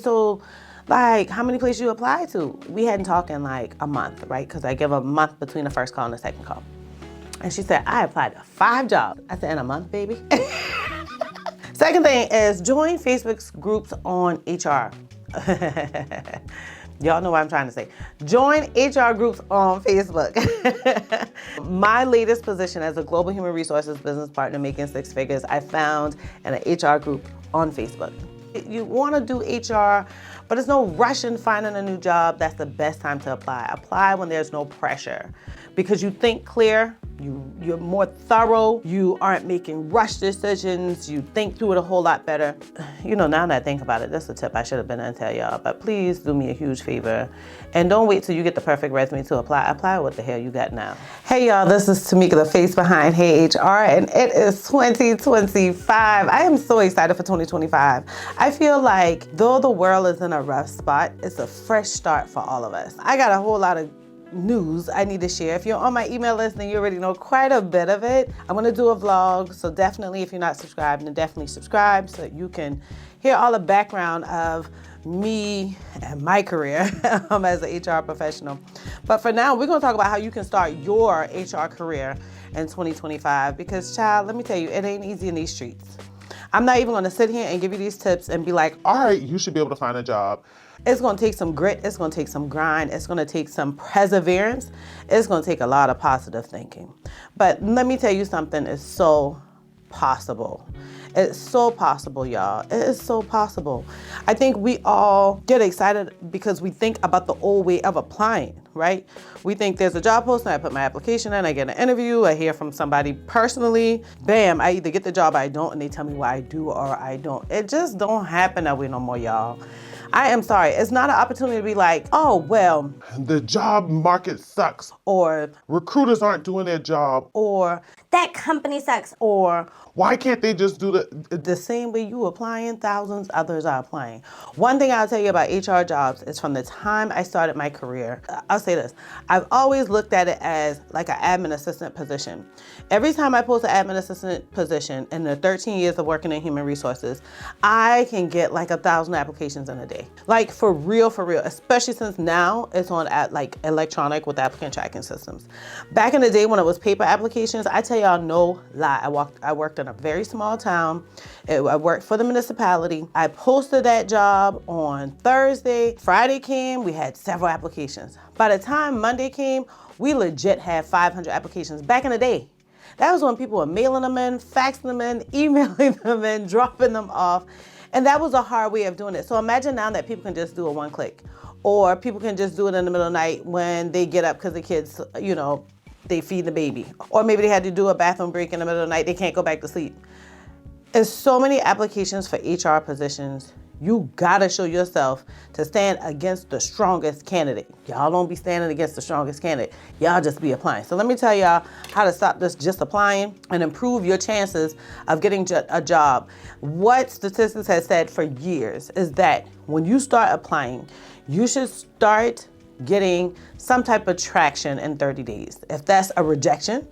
So, like, how many places you apply to? We hadn't talked in like a month, right? Because I give a month between the first call and the second call. And she said, I applied to 5 jobs. I said, in a month, baby? Second thing is join Facebook's groups on HR. Y'all know what I'm trying to say. Join HR groups on Facebook. My latest position as a global human resources business partner making 6 figures, I found in an HR group on Facebook. You want to do HR, but there's no rush in finding a new job. That's the best time to apply. Apply when there's no pressure because you think clear, you're more thorough, you aren't making rush decisions, you think through it a whole lot better. You know, now that I think about it, that's a tip I should have been to tell y'all, but please do me a huge favor and don't wait till you get the perfect resume to apply. Apply what the hell you got now. Hey y'all, this is Timeka, the face behind Hey HR, and it is 2025. I am so excited for 2025. I feel like though the world is in a rough spot, it's a fresh start for all of us. I got a whole lot of news I need to share. If you're on my email list, then you already know quite a bit of it. I'm gonna do a vlog, so definitely if you're not subscribed, then definitely subscribe so that you can hear all the background of me and my career as an HR professional. But for now, we're gonna talk about how you can start your HR career in 2025 because, child, let me tell you, it ain't easy in these streets. I'm not even gonna sit here and give you these tips and be like, all right, you should be able to find a job. It's gonna take some grit, it's gonna take some grind, it's gonna take some perseverance, it's gonna take a lot of positive thinking. But let me tell you something, it's so possible. It's so possible, y'all. It is so possible. I think we all get excited because we think about the old way of applying, right? We think there's a job posting, I put my application in, I get an interview, I hear from somebody personally, bam, I either get the job or I don't, and they tell me why I do or I don't. It just don't happen that way no more, y'all. I am sorry, it's not an opportunity to be like, oh, well, the job market sucks, or recruiters aren't doing their job, or that company sucks, or why can't they just do the same way you applying, thousands others are applying. One thing I'll tell you about HR jobs is from the time I started my career, I'll say this, I've always looked at it as like an admin assistant position. Every time I post an admin assistant position in the 13 years of working in human resources, I can get like 1,000 applications in a day. Like for real, especially since now it's on at like electronic with applicant tracking systems. Back in the day when it was paper applications, I tell y'all no lie, I worked in a very small town. I worked for the municipality. I posted that job on Thursday. Friday came, we had several applications. By the time Monday came, we legit had 500 applications. Back in the day, that was when people were mailing them in, faxing them in, emailing them in, dropping them off. And that was a hard way of doing it. So imagine now that people can just do it one click, or people can just do it in the middle of the night when they get up because the kids, you know, they feed the baby. Or maybe they had to do a bathroom break in the middle of the night, they can't go back to sleep. There's so many applications for HR positions. You gotta show yourself to stand against the strongest candidate. Y'all don't be standing against the strongest candidate. Y'all just be applying. So let me tell y'all how to stop this just applying and improve your chances of getting a job. What statistics has said for years is that when you start applying, you should start getting some type of traction in 30 days. If that's a rejection,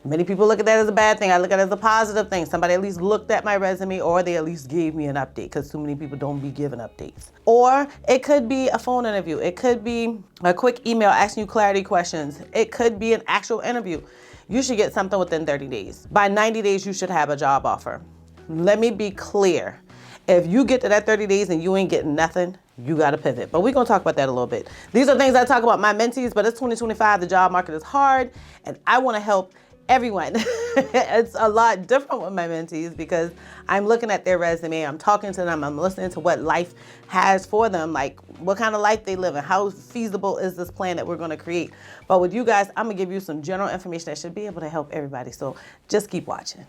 many people look at that as a bad thing. I look at it as a positive thing. Somebody at least looked at my resume, or they at least gave me an update, because too many people don't be giving updates. Or it could be a phone interview. It could be a quick email asking you clarity questions. It could be an actual interview. You should get something within 30 days. By 90 days, you should have a job offer. Let me be clear. If you get to that 30 days and you ain't getting nothing, you gotta pivot. But we're gonna talk about that a little bit. These are things I talk about my mentees, but it's 2025, the job market is hard, and I wanna help everyone. It's a lot different with my mentees because I'm looking at their resume, I'm talking to them, I'm listening to what life has for them, like what kind of life they live and how feasible is this plan that we're gonna create. But with you guys, I'm gonna give you some general information that should be able to help everybody. So just keep watching.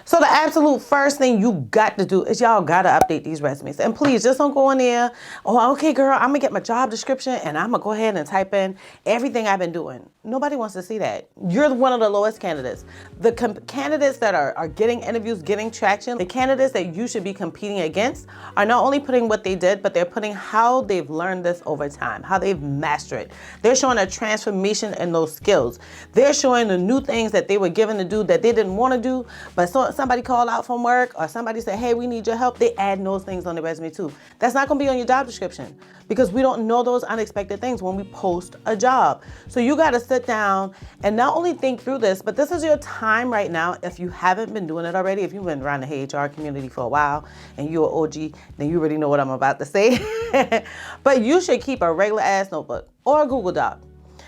So the absolute first thing you got to do is y'all gotta update these resumes. And please just don't go in there, oh, okay girl, I'm gonna get my job description and I'm gonna go ahead and type in everything I've been doing. Nobody wants to see that. You're one of the lowest candidates. The candidates that are getting interviews, getting traction, the candidates that you should be competing against are not only putting what they did, but they're putting how they've learned this over time, how they've mastered it. They're showing a transformation in those skills. They're showing the new things that they were given to do that they didn't want to do, but somebody called out from work or somebody said, hey, we need your help. They add those things on the resume too. That's not going to be on your job description because we don't know those unexpected things when we post a job. So you got to sit down and not only think through this, but this is your time right now. If you haven't been doing it already, if you've been around the HR community for a while and you're an OG, then you already know what I'm about to say. But you should keep a regular ass notebook or a Google Doc.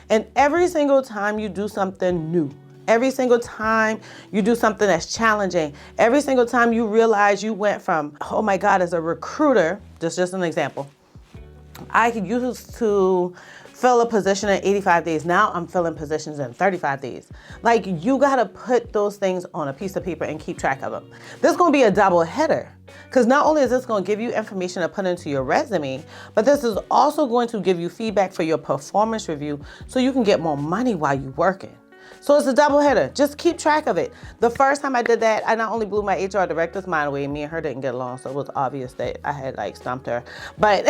And every single time you do something new, every single time you do something that's challenging, every single time you realize you went from, oh my God, as a recruiter, just an example, I used to fill a position in 85 days. Now I'm filling positions in 35 days. Like, you gotta put those things on a piece of paper and keep track of them. This is gonna be a double header because not only is this gonna give you information to put into your resume, but this is also going to give you feedback for your performance review so you can get more money while you're working. So it's a double header. Just keep track of it. The first time I did that, I not only blew my HR director's mind away, me and her didn't get along, so it was obvious that I had stumped her. But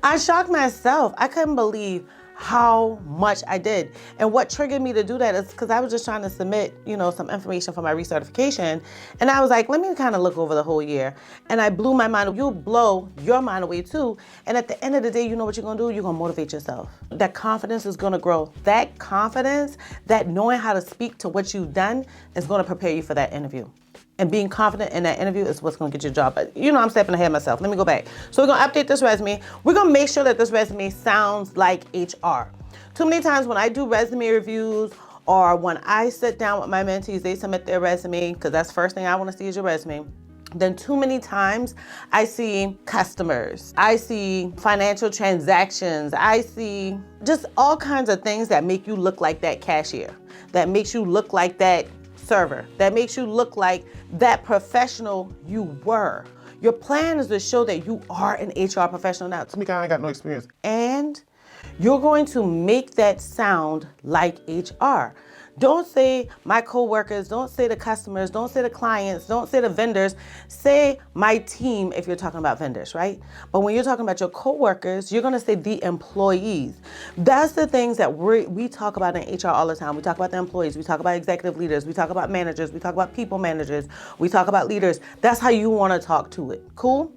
I shocked myself. I couldn't believe how much I did. And what triggered me to do that is because I was just trying to submit, some information for my recertification. And I was like, let me kind of look over the whole year. And I blew my mind. You'll blow your mind away too. And at the end of the day, you know what you're gonna do? You're gonna motivate yourself. That confidence is gonna grow. That confidence, that knowing how to speak to what you've done is gonna prepare you for that interview. And being confident in that interview is what's gonna get you a job. But I'm stepping ahead of myself. Let me go back. So we're gonna update this resume. We're gonna make sure that this resume sounds like HR. Too many times when I do resume reviews or when I sit down with my mentees, they submit their resume, because that's the first thing I wanna see is your resume. Then too many times I see customers, I see financial transactions, I see just all kinds of things that make you look like that cashier, that makes you look like that server, that makes you look like that professional you were. Your plan is to show that you are an HR professional now. Timeka, I ain't got no experience. And you're going to make that sound like HR. Don't say my coworkers, don't say the customers, don't say the clients, don't say the vendors, say my team if you're talking about vendors, right? But when you're talking about your coworkers, you're gonna say the employees. That's the things that we talk about in HR all the time. We talk about the employees, we talk about executive leaders, we talk about managers, we talk about people managers, we talk about leaders. That's how you wanna talk to it, cool?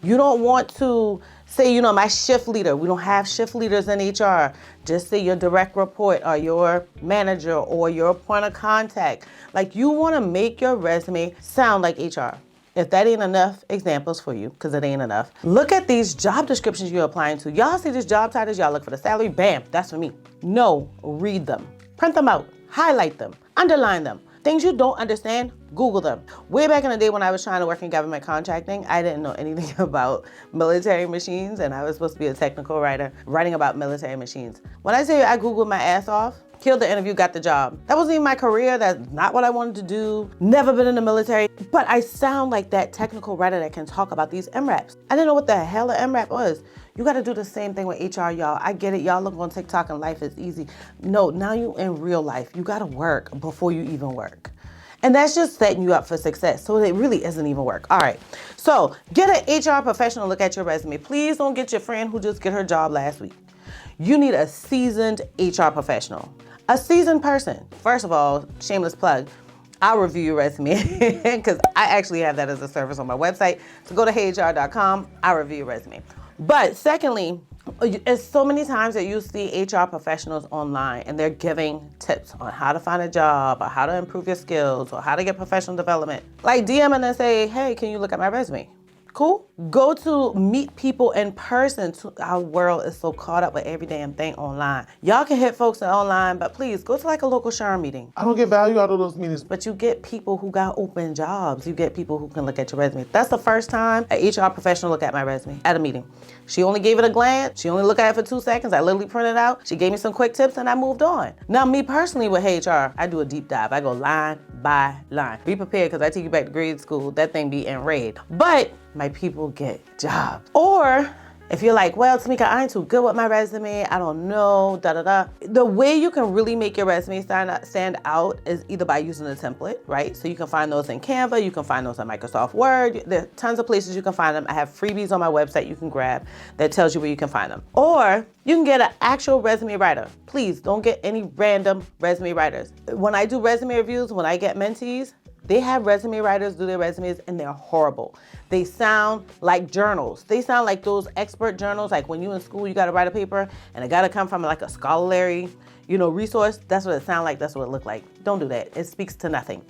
You don't want to say, my shift leader. We don't have shift leaders in HR. Just say your direct report or your manager or your point of contact. Like, you want to make your resume sound like HR. If that ain't enough examples for you, because it ain't enough, look at these job descriptions you're applying to. Y'all see these job titles, y'all look for the salary, bam, that's for me. No, read them, print them out, highlight them, underline them. Things you don't understand, Google them. Way back in the day when I was trying to work in government contracting, I didn't know anything about military machines, and I was supposed to be a technical writer writing about military machines. When I say I Googled my ass off, killed the interview, got the job. That wasn't even my career. That's not what I wanted to do. Never been in the military. But I sound like that technical writer that can talk about these MRAPs. I didn't know what the hell an MRAP was. You got to do the same thing with HR, y'all. I get it. Y'all look on TikTok and life is easy. No, now you in real life. You got to work before you even work. And that's just setting you up for success. So it really isn't even work. All right. So get an HR professional look at your resume. Please don't get your friend who just got her job last week. You need a seasoned HR professional. A seasoned person. First of all, shameless plug, I'll review your resume because I actually have that as a service on my website. So go to heyhr.com, I'll review your resume. But secondly, it's so many times that you see HR professionals online and they're giving tips on how to find a job or how to improve your skills or how to get professional development. Like DM and then say, hey, can you look at my resume? Cool. Go to meet people in person. Our world is so caught up with every damn thing online. Y'all can hit folks online, but please go to like a local SHRM meeting. I don't get value out of those meetings. But you get people who got open jobs. You get people who can look at your resume. That's the first time an HR professional looked at my resume at a meeting. She only gave it a glance. She only looked at it for 2 seconds. I literally printed it out. She gave me some quick tips and I moved on. Now, me personally with HR, I do a deep dive. I go line by line. Be prepared because I take you back to grade school. That thing be in red. But my people get jobs. Or If you're like, well, Timeka, I ain't too good with my resume, I don't know, The way you can really make your resume stand out is either by using a template, right? So you can find those in Canva, you can find those in Microsoft Word. There are tons of places you can find them. I have freebies on my website you can grab that tells you where you can find them. Or you can get an actual resume writer. Please don't get any random resume writers. When I do resume reviews, when I get mentees, they have resume writers do their resumes and they're horrible. They sound like journals. They sound like those expert journals, like when you in school, you gotta write a paper and it gotta come from like a scholarly, resource. That's what it sounds like, that's what it look like. Don't do that, it speaks to nothing.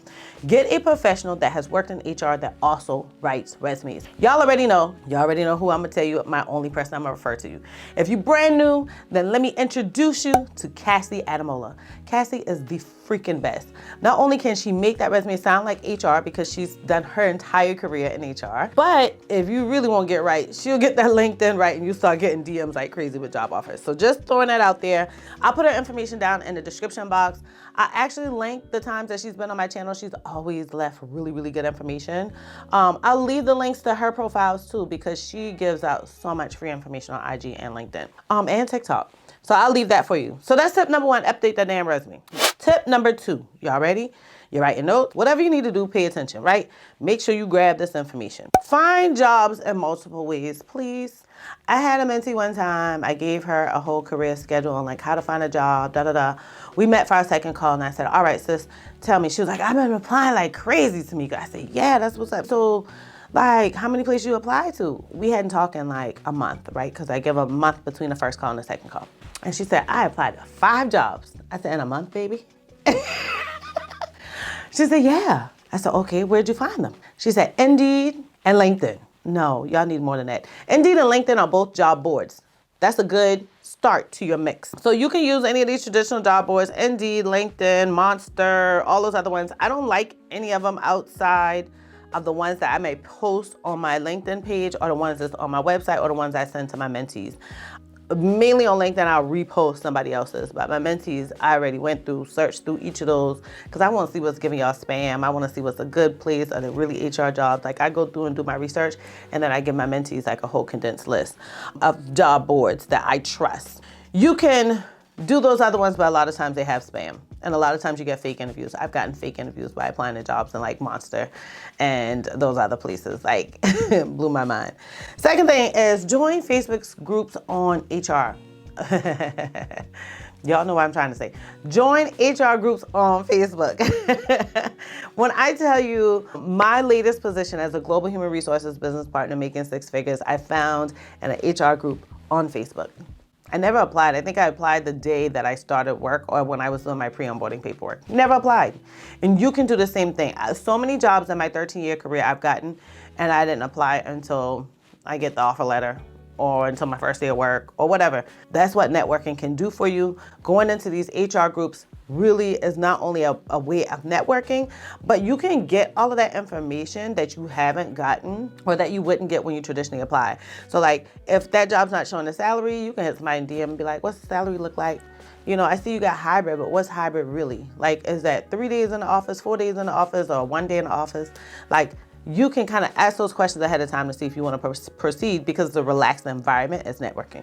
Get a professional that has worked in HR that also writes resumes. Y'all already know who I'm gonna tell you, my only person I'm gonna refer to you. If you're brand new, then let me introduce you to Cassie Adamola. Cassie is the freaking best. Not only can she make that resume sound like HR because she's done her entire career in HR, but if you really won't get right, she'll get that LinkedIn right and you start getting DMs like crazy with job offers. So just throwing that out there. I'll put her information down in the description box. I actually linked the times that she's been on my channel. She's always left really, really good information. I'll leave the links to her profiles too because she gives out so much free information on IG and LinkedIn and TikTok. So I'll leave that for you. So that's tip number 1, update that damn resume. Tip number 2, y'all ready? You're writing notes. Whatever you need to do, pay attention, right? Make sure you grab this information. Find jobs in multiple ways, please. I had a mentee one time. I gave her a whole career schedule on like how to find a job, We met for our second call and I said, all right, sis, tell me. She was like, I've been applying like crazy to me. I said, yeah, that's what's up. So like, how many places you apply to? We hadn't talked in like a month, right? Because I give a month between the first call and the second call. And she said, I applied to 5 jobs. I said, in a month, baby? She said, yeah. I said, okay, where'd you find them? She said, Indeed and LinkedIn. No, y'all need more than that. Indeed and LinkedIn are both job boards. That's a good start to your mix. So you can use any of these traditional job boards, Indeed, LinkedIn, Monster, all those other ones. I don't like any of them outside of the ones that I may post on my LinkedIn page or the ones that's on my website or the ones I send to my mentees. Mainly on LinkedIn, I'll repost somebody else's, but my mentees, I already went through, searched through each of those because I want to see what's giving y'all spam. I want to see what's a good place. Are they really HR jobs? Like I go through and do my research and then I give my mentees like a whole condensed list of job boards that I trust. You can do those other ones, but a lot of times they have spam. And a lot of times you get fake interviews. I've gotten fake interviews by applying to jobs in like Monster and those other places, like blew my mind. Second thing is join Facebook's groups on HR. Y'all know what I'm trying to say. Join HR groups on Facebook. When I tell you my latest position as a global human resources business partner making 6 figures, I found in an HR group on Facebook. I never applied. I think I applied the day that I started work or when I was doing my pre-onboarding paperwork. Never applied. And you can do the same thing. So many jobs in my 13-year career I've gotten, and I didn't apply until I get the offer letter or until my first day of work or whatever. That's what networking can do for you. Going into these HR groups really is not only a way of networking, but you can get all of that information that you haven't gotten or that you wouldn't get when you traditionally apply. So like if that job's not showing the salary, you can hit somebody in DM and be like, what's the salary look like? I see you got hybrid, but what's hybrid really? Like, is that 3 days in the office, 4 days in the office, or 1 day in the office? Like, you can kind of ask those questions ahead of time to see if you want to proceed because it's a relaxed environment is networking.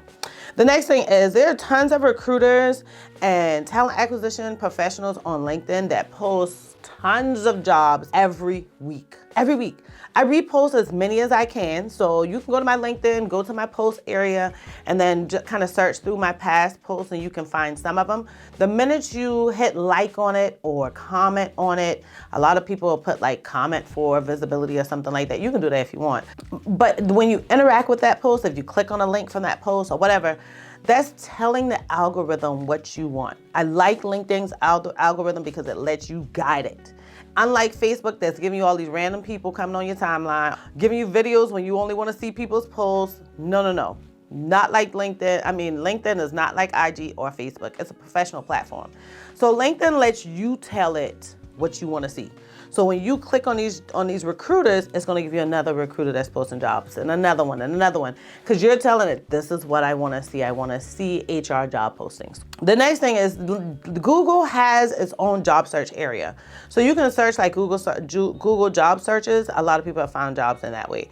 The next thing is there are tons of recruiters and talent acquisition professionals on LinkedIn that post tons of jobs every week. Every week. I repost as many as I can. So you can go to my LinkedIn, go to my post area, and then just kind of search through my past posts and you can find some of them. The minute you hit like on it or comment on it, a lot of people will put like comment for visibility or something like that. You can do that if you want. But when you interact with that post, if you click on a link from that post or whatever, that's telling the algorithm what you want. I like LinkedIn's algorithm because it lets you guide it. Unlike Facebook that's giving you all these random people coming on your timeline, giving you videos when you only want to see people's posts. No. Not like LinkedIn. I mean, LinkedIn is not like IG or Facebook. It's a professional platform. So LinkedIn lets you tell it what you want to see. So when you click on these recruiters, it's going to give you another recruiter that's posting jobs and another one because you're telling it, this is what I want to see. I want to see HR job postings. The next thing is Google has its own job search area. So you can search like Google job searches. A lot of people have found jobs in that way.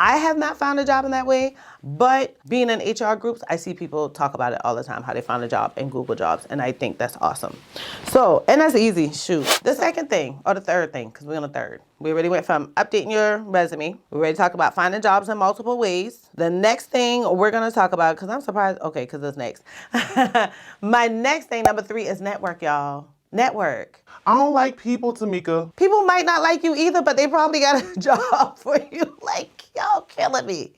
I have not found a job in that way, but being in HR groups, I see people talk about it all the time, how they found a job in Google Jobs, and I think that's awesome. So, and that's easy, shoot. The second thing, or the third thing, because we're on the third. We already went from updating your resume. We already talked about finding jobs in multiple ways. The next thing we're going to talk about, because I'm surprised, okay, because it's next. My next thing, number 3, is network, y'all. Network. I don't like people, Timeka. People might not like you either, but they probably got a job for you. Like, y'all killing me.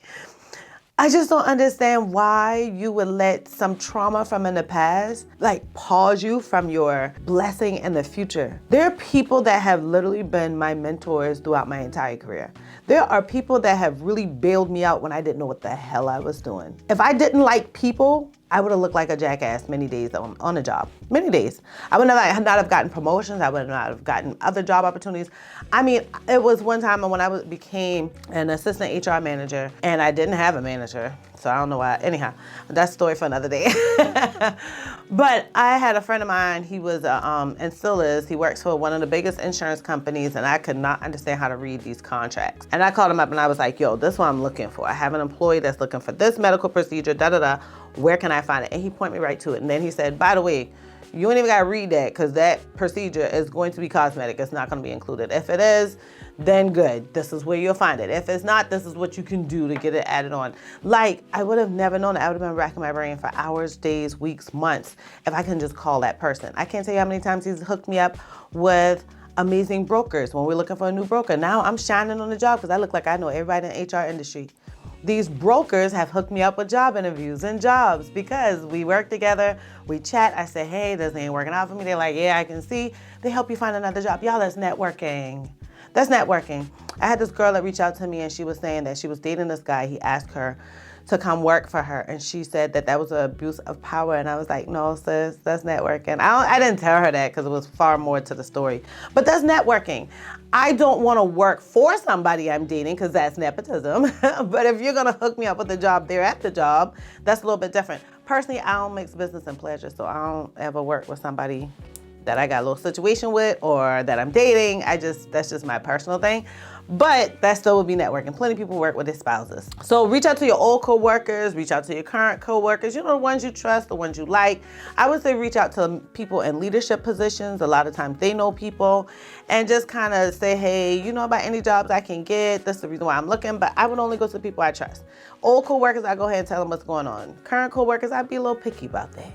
I just don't understand why you would let some trauma from in the past, like, pause you from your blessing in the future. There are people that have literally been my mentors throughout my entire career. There are people that have really bailed me out when I didn't know what the hell I was doing. If I didn't like people, I would have looked like a jackass many days on a job. Many days. I would not have gotten promotions. I would not have gotten other job opportunities. I mean, it was one time when I became an assistant HR manager and I didn't have a manager. So I don't know why. Anyhow, that's a story for another day. But I had a friend of mine, he was, and still is, he works for one of the biggest insurance companies, and I could not understand how to read these contracts. And I called him up and I was like, yo, this is what I'm looking for. I have an employee that's looking for this medical procedure, da-da-da. Where can I find it? And he pointed me right to it. And then he said, by the way, you ain't even gotta read that because that procedure is going to be cosmetic. It's not gonna be included. If it is, then good. This is where you'll find it. If it's not, this is what you can do to get it added on. Like, I would have never known that. I would have been racking my brain for hours, days, weeks, months, if I can just call that person. I can't tell you how many times he's hooked me up with amazing brokers when we're looking for a new broker. Now I'm shining on the job because I look like I know everybody in the HR industry. These brokers have hooked me up with job interviews and jobs because we work together, we chat. I say, hey, this ain't working out for me. They're like, yeah, I can see. They help you find another job. Y'all, that's networking. That's networking. I had this girl that reached out to me and she was saying that she was dating this guy. He asked her to come work for her. And she said that that was an abuse of power. And I was like, no, sis, that's networking. I didn't tell her that because it was far more to the story. But that's networking. I don't want to work for somebody I'm dating because that's nepotism. But if you're going to hook me up with a job there at the job, that's a little bit different. Personally, I don't mix business and pleasure. So I don't ever work with somebody that I got a little situation with or that I'm dating. That's just my personal thing. But that still would be networking. Plenty of people work with their spouses. So reach out to your old coworkers, reach out to your current coworkers, the ones you trust, the ones you like. I would say reach out to people in leadership positions. A lot of times they know people and just kind of say, hey, you know about any jobs I can get? That's the reason why I'm looking, but I would only go to the people I trust. Old coworkers, I go ahead and tell them what's going on. Current coworkers, I'd be a little picky about that.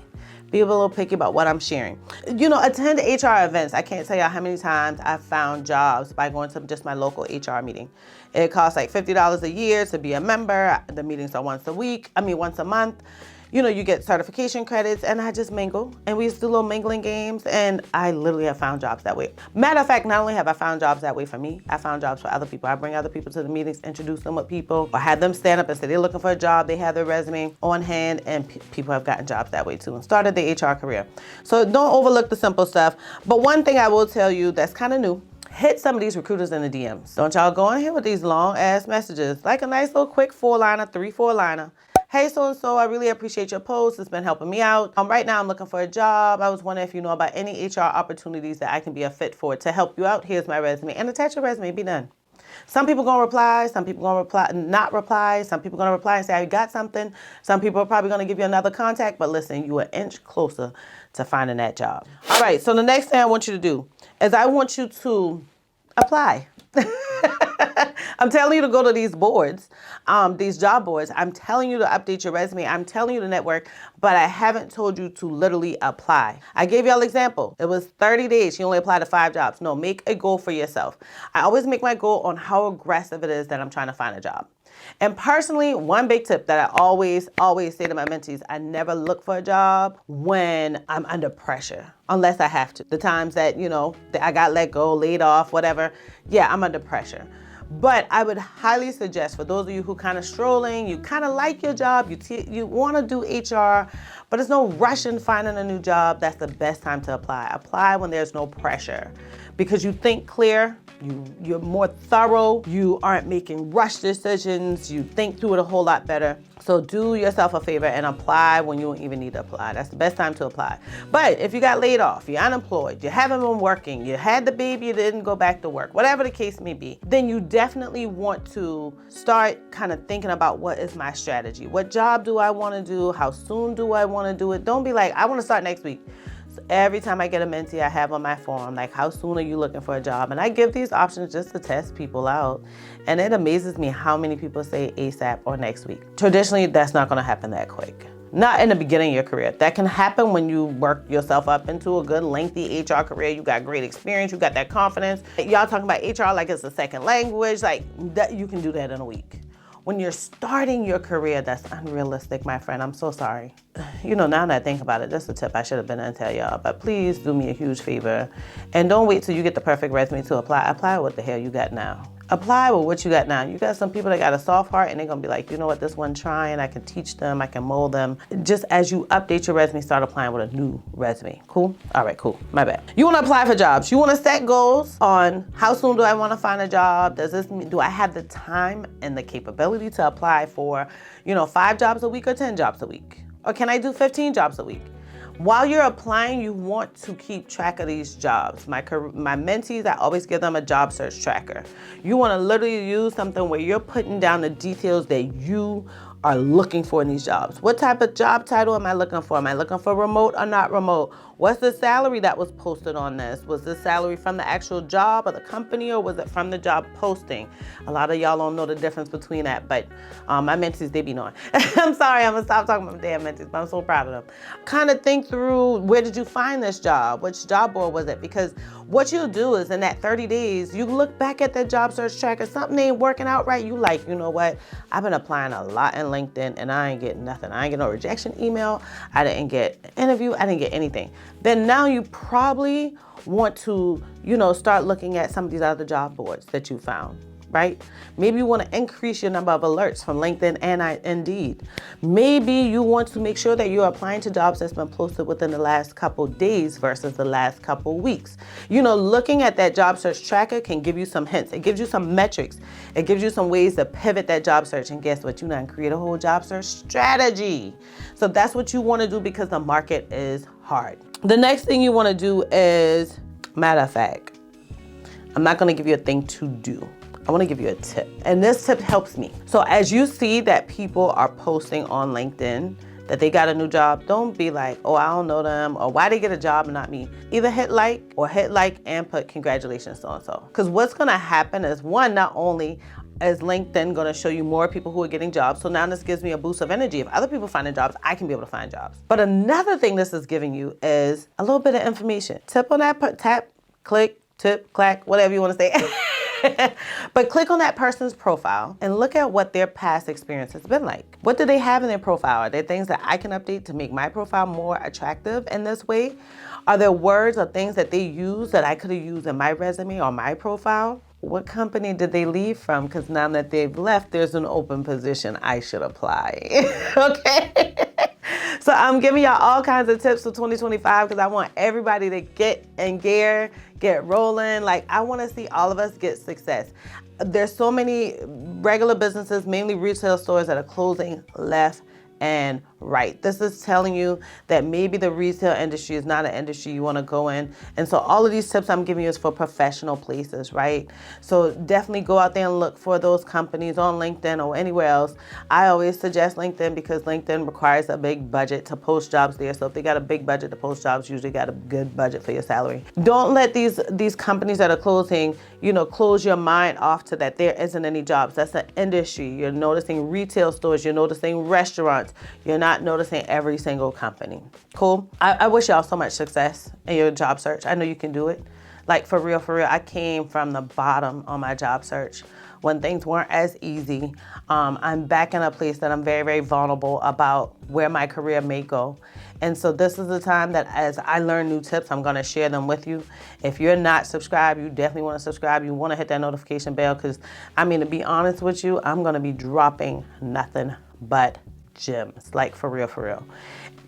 Be a little picky about what I'm sharing. Attend HR events. I can't tell y'all how many times I've found jobs by going to just my local HR meeting. It costs like $50 a year to be a member. The meetings are once a month. You get certification credits, and I just mingle. And we used to do little mingling games, and I literally have found jobs that way. Matter of fact, not only have I found jobs that way for me, I found jobs for other people. I bring other people to the meetings, introduce them with people, or have them stand up and say they're looking for a job. They have their resume on hand, and people have gotten jobs that way too and started their HR career. So don't overlook the simple stuff. But one thing I will tell you that's kind of new, hit some of these recruiters in the DMs. Don't y'all go in here with these long ass messages, like a nice little quick 4-liner, 3-4-liner. Hey, so-and-so, I really appreciate your post. It's been helping me out. Right now I'm looking for a job. I was wondering if you know about any HR opportunities that I can be a fit for to help you out. Here's my resume. And attach your resume, be done. Some people gonna reply, some people gonna not reply, some people gonna reply and say, I got something. Some people are probably gonna give you another contact, but listen, you are an inch closer to finding that job. All right, so the next thing I want you to do is I want you to apply. I'm telling you to go to these boards, these job boards. I'm telling you to update your resume. I'm telling you to network, but I haven't told you to literally apply. I gave y'all an example. It was 30 days. You only apply to 5 jobs. No, make a goal for yourself. I always make my goal on how aggressive it is that I'm trying to find a job. And personally, one big tip that I always say to my mentees, I never look for a job when I'm under pressure, unless I have to. The times that, that I got let go, laid off, whatever, yeah, I'm under pressure. But I would highly suggest for those of you who kind of strolling, you kind of like your job, you want to do HR, but there's no rush in finding a new job, that's the best time to apply. Apply when there's no pressure because you think clear, you're more thorough, you aren't making rush decisions, you think through it a whole lot better. So do yourself a favor and apply when you don't even need to apply. That's the best time to apply. But if you got laid off, you're unemployed, you haven't been working, you had the baby, you didn't go back to work, whatever the case may be, then you definitely want to start kind of thinking about, what is my strategy? What job do I want to do? How soon do I want to do it? Don't be like, I want to start next week. So every time I get a mentee, I have on my form, like, how soon are you looking for a job? And I give these options just to test people out. And it amazes me how many people say ASAP or next week. Traditionally, that's not going to happen that quick. Not in the beginning of your career. That can happen when you work yourself up into a good, lengthy HR career. You got great experience. You got that confidence. Y'all talking about HR like it's a second language. Like, that, you can do that in a week. When you're starting your career, that's unrealistic, my friend. I'm so sorry. You know, now that I think about it, that's a tip I should have been to tell y'all. But please do me a huge favor. And don't wait till you get the perfect resume to apply. Apply what the hell you got now. Apply with what you got now. You got some people that got a soft heart and they're gonna be like, you know what, this one trying, I can teach them, I can mold them. Just as you update your resume, start applying with a new resume. Cool? All right, cool, my bad. You wanna apply for jobs. You wanna set goals on how soon do I wanna find a job? Does this mean, do I have the time and the capability to apply for, 5 jobs a week or 10 jobs a week? Or can I do 15 jobs a week? While you're applying, you want to keep track of these jobs. My mentees, I always give them a job search tracker. You want to literally use something where you're putting down the details that you are looking for in these jobs. What type of job title am I looking for? Am I looking for remote or not remote? What's the salary that was posted on this? Was this salary from the actual job or the company, or was it from the job posting? A lot of y'all don't know the difference between that, but my mentees, they be knowing. I'm sorry, I'm gonna stop talking about my damn mentees, but I'm so proud of them. Kind of think through, where did you find this job? Which job board was it? Because what you'll do is, in that 30 days, you look back at that job search tracker, something ain't working out right, you like, you know what? I've been applying a lot in LinkedIn and I ain't getting nothing. I ain't get no rejection email. I didn't get an interview. I didn't get anything. Then now you probably want to, start looking at some of these other job boards that you found, right? Maybe you want to increase your number of alerts from LinkedIn and Indeed. Maybe you want to make sure that you're applying to jobs that's been posted within the last couple days versus the last couple weeks. Looking at that job search tracker can give you some hints. It gives you some metrics. It gives you some ways to pivot that job search. And guess what? You done create a whole job search strategy. So that's what you want to do, because the market is hard. The next thing you want to do is, matter of fact, I'm not going to give you a thing to do. I want to give you a tip. And this tip helps me. So as you see that people are posting on LinkedIn that they got a new job, don't be like, oh, I don't know them, or why they get a job and not me. Either hit like and put congratulations so-and-so. Because what's going to happen is, one, not only is LinkedIn going to show you more people who are getting jobs, so now this gives me a boost of energy. If other people finding jobs, I can be able to find jobs. But another thing this is giving you is a little bit of information. Tap on that, tap, click, tip, clack, whatever you want to say. But click on that person's profile and look at what their past experience has been like. What do they have in their profile? Are there things that I can update to make my profile more attractive in this way? Are there words or things that they use that I could have used in my resume or my profile? What company did they leave from? Because now that they've left, there's an open position. I should apply. Okay? So I'm giving y'all all kinds of tips for 2025 because I want everybody to get in gear, get rolling. Like, I want to see all of us get success. There's so many regular businesses, mainly retail stores, that are closing left and right. This is telling you that maybe the retail industry is not an industry you want to go in. And so all of these tips I'm giving you is for professional places, right? So definitely go out there and look for those companies on LinkedIn or anywhere else. I always suggest LinkedIn because LinkedIn requires a big budget to post jobs there. So if they got a big budget to post jobs, usually got a good budget for your salary. Don't let these companies that are closing, close your mind off to that there isn't any jobs. That's an industry. You're noticing retail stores, you're noticing restaurants, you're not noticing every single company. Cool? I wish y'all so much success in your job search. I know you can do it. Like, for real, I came from the bottom on my job search when things weren't as easy. I'm back in a place that I'm very, very vulnerable about where my career may go. And so this is the time that as I learn new tips, I'm gonna share them with you. If you're not subscribed, you definitely wanna subscribe. You wanna hit that notification bell because, to be honest with you, I'm gonna be dropping nothing but gems, like for real, for real.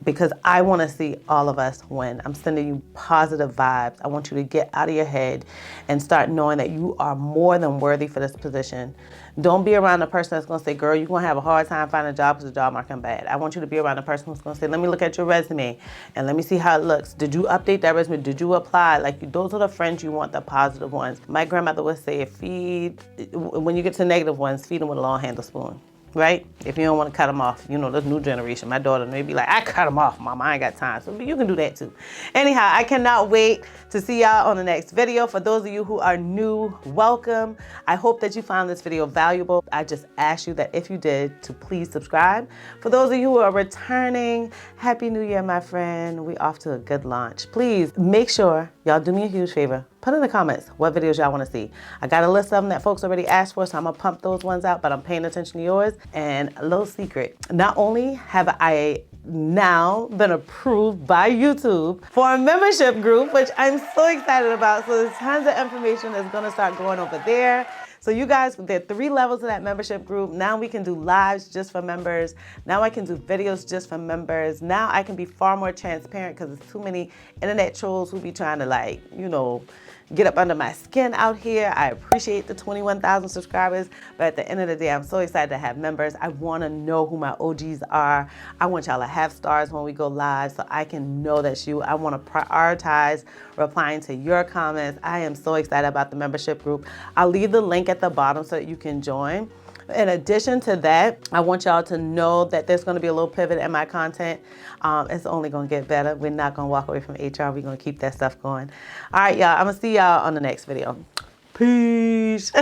Because I want to see all of us win. I'm sending you positive vibes. I want you to get out of your head and start knowing that you are more than worthy for this position. Don't be around a person that's going to say, girl, you're going to have a hard time finding a job because the job market is bad. I want you to be around a person who's going to say, let me look at your resume and let me see how it looks. Did you update that resume? Did you apply? Like, those are the friends you want, the positive ones. My grandmother would say, when you get to negative ones, feed them with a long handle spoon. Right? If you don't want to cut them off, you know, this new generation, my daughter may be like, I cut them off, mama, I ain't got time. So you can do that too. Anyhow, I cannot wait to see y'all on the next video. For those of you who are new, welcome. I hope that you found this video valuable. I just ask you that if you did, to please subscribe. For those of you who are returning, Happy New Year, my friend. We off to a good launch. Please make sure y'all do me a huge favor. Put in the comments what videos y'all want to see. I got a list of them that folks already asked for, so I'm going to pump those ones out, but I'm paying attention to yours. And a little secret, not only have I now been approved by YouTube for a membership group, which I'm so excited about. So there's tons of information that's going to start going over there. So you guys, there are 3 levels of that membership group. Now we can do lives just for members. Now I can do videos just for members. Now I can be far more transparent because there's too many internet trolls who be trying to, like, you know, get up under my skin out here. I appreciate the 21,000 subscribers, but at the end of the day, I'm so excited to have members. I want to know who my OGs are. I want y'all to have stars when we go live so I can know that's you. I want to prioritize replying to your comments. I am so excited about the membership group. I'll leave the link at the bottom so that you can join. In addition to that, I want y'all to know that there's going to be a little pivot in my content. It's only going to get better. We're not going to walk away from HR. We're going to keep that stuff going. All right, y'all. I'm going to see y'all on the next video. Peace.